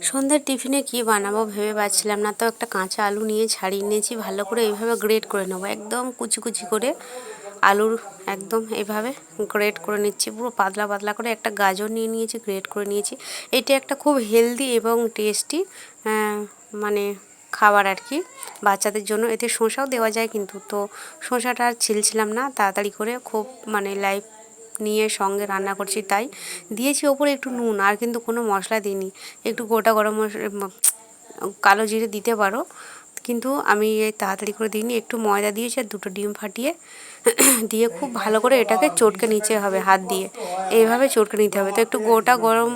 সন্ধ্যার টিফিনে কি বানাবো ভেবে পাচ্ছিলাম না, তো একটা কাঁচা আলু নিয়ে ছাড়িয়ে নিয়েছি, ভালো করে এইভাবে গ্রেট করে নেবো, একদম কুচি কুচি করে আলুর একদম এইভাবে গ্রেট করে নিচ্ছি, পুরো পাতলা পাতলা করে। একটা গাজর নিয়ে নিয়েছি, গ্রেট করে নিয়েছি। এটা একটা খুব হেলদি এবং টেস্টি মানে খাবার আর কি, বাচ্চাদের জন্য। এতে শসাও দেওয়া যায় কিন্তু, তো শসাটা আর ছিলছিলাম না, তাড়াতাড়ি করে খুব মানে লাইভ নিয়ে সঙ্গে রান্না করছি, তাই দিয়েছি ওপরে একটু নুন, আর কিন্তু কোনো মশলা দিইনি। একটু গোটা গরম মশলা, কালো জিরে দিতে পারো, কিন্তু আমি এই তাড়াতাড়ি করে দিইনি। একটু ময়দা দিয়েছি আর দুটো ডিম ফাটিয়ে দিয়ে খুব ভালো করে এটাকে চটকে নিতে হবে হাত দিয়ে, এইভাবে চটকে নিতে হবে। তো একটু গোটা গরম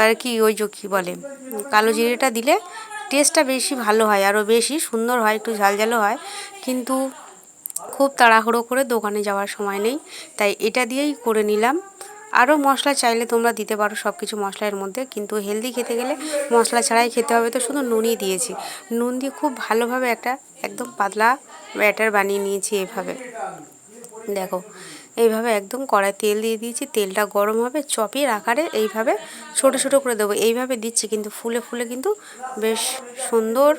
আর কি ওই যে কী বলে, কালো জিরেটা দিলে টেস্টটা বেশি ভালো হয়, আরও বেশি সুন্দর হয়, একটু ঝালঝালও হয়। কিন্তু খুব তাড়াহুড়ো করে দোকানে যাওয়ার সময় নেই, তাই এটা দিয়েই করে নিলাম। আরও মশলা চাইলে তোমরা দিতে পারো, সব কিছু মশলার মধ্যে, কিন্তু হেলদি খেতে গেলে মশলা ছাড়াই খেতে হবে। তো শুধু নুনই দিয়েছি, নুন দিয়ে খুব ভালোভাবে একটা একদম পাতলা ব্যাটার বানিয়ে নিয়েছি এভাবে। দেখো এইভাবে একদম কড়াই তেল দিয়ে দিয়েছি, তেলটা গরম হবে, চপের আকারে এইভাবে ছোট ছোট করে দেবো। এইভাবে দিচ্ছি কিন্তু ফুলে ফুলে কিন্তু বেশ সুন্দর।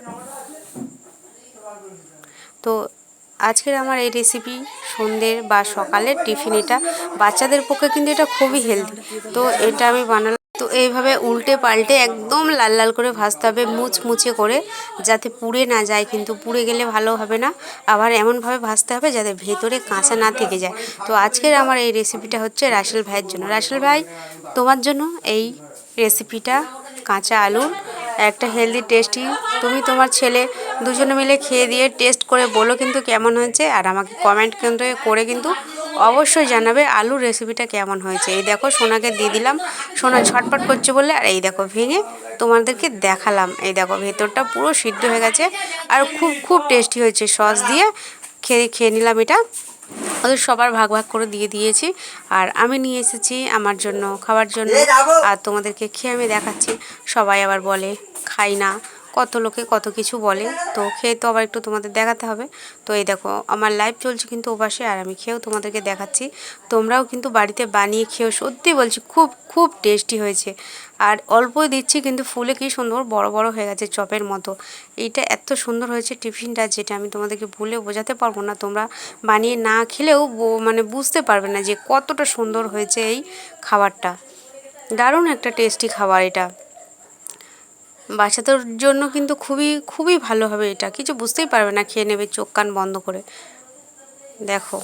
তো আজকের আমার এই রেসিপি সন্ধ্যের বা সকালের টিফিন, এটা বাচ্চাদের পক্ষে কিন্তু এটা খুবই হেলদি। তো এটা আমি বানালাম। তো এইভাবে উল্টে পাল্টে একদম লাল লাল করে ভাজতে হবে, মুচমুচে করে, যাতে পুড়ে না যায়, কিন্তু পুড়ে গেলে ভালো হবে না। আবার এমনভাবে ভাজতে হবে যাতে ভেতরে কাঁচা না থেকে যায়। তো আজকের আমার এই রেসিপিটা হচ্ছে রাসেল ভাইয়ের জন্য। রাসেল ভাই, তোমার জন্য এই রেসিপিটা, কাঁচা আলুর একটা হেলদি টেস্টি। তুমি তোমার ছেলে দুজনে মিলে খেয়ে দিয়ে টেস্ট করে বলো কিন্তু কেমন হয়েছে, আর আমাকে কমেন্ট করে কিন্তু অবশ্যই জানাবে আলুর রেসিপিটা কেমন হয়েছে। এই দেখো সোনাকে দিয়ে দিলাম, সোনা ছটপট করছে বলে, আর এই দেখো ভেঙে তোমাদেরকে দেখালাম। এই দেখো ভেতরটা পুরো সিদ্ধ হয়ে গেছে, আর খুব খুব টেস্টি হয়েছে। সস দিয়ে খেয়ে নিলাম এটা, ওদের সবার ভাগ ভাগ করে দিয়ে দিয়েছি। আর আমি নিয়ে এসেছি আমার জন্য খাবার জন্য, আর তোমাদেরকে খেয়ে আমি দেখাচ্ছি। সবাই আবার বলে খাই না, কত লোকে কত কিছু বলে, তো খেয়ে তো আবার একটু তোমাদের দেখাতে হবে। তো এই দেখো আমার লাইভ চলছে কিন্তু ওপাশে, আর আমি খেয়েও তোমাদেরকে দেখাচ্ছি। তোমরাও কিন্তু বাড়িতে বানিয়ে খেয়েও, সত্যি বলছি খুব খুব টেস্টি হয়েছে। আর অল্পই দিচ্ছি কিন্তু ফুলে কি সুন্দর বড় বড় হয়ে গেছে চপের মতো। এইটা এত সুন্দর হয়েছে টিফিনটা, যেটা আমি তোমাদেরকে বলে বোঝাতে পারবো না। তোমরা বানিয়ে না খেলেও মানে বুঝতে পারবে না যে কতটা সুন্দর হয়েছে এই খাবারটা। দারুণ একটা টেস্টি খাবার এটা, বাচ্চাদের জন্য কিন্তু খুবই খুবই ভালো হবে। এটা কিছু বুঝতেই পারবে না, খেয়ে নেবে চোখ কান বন্ধ করে। দেখো।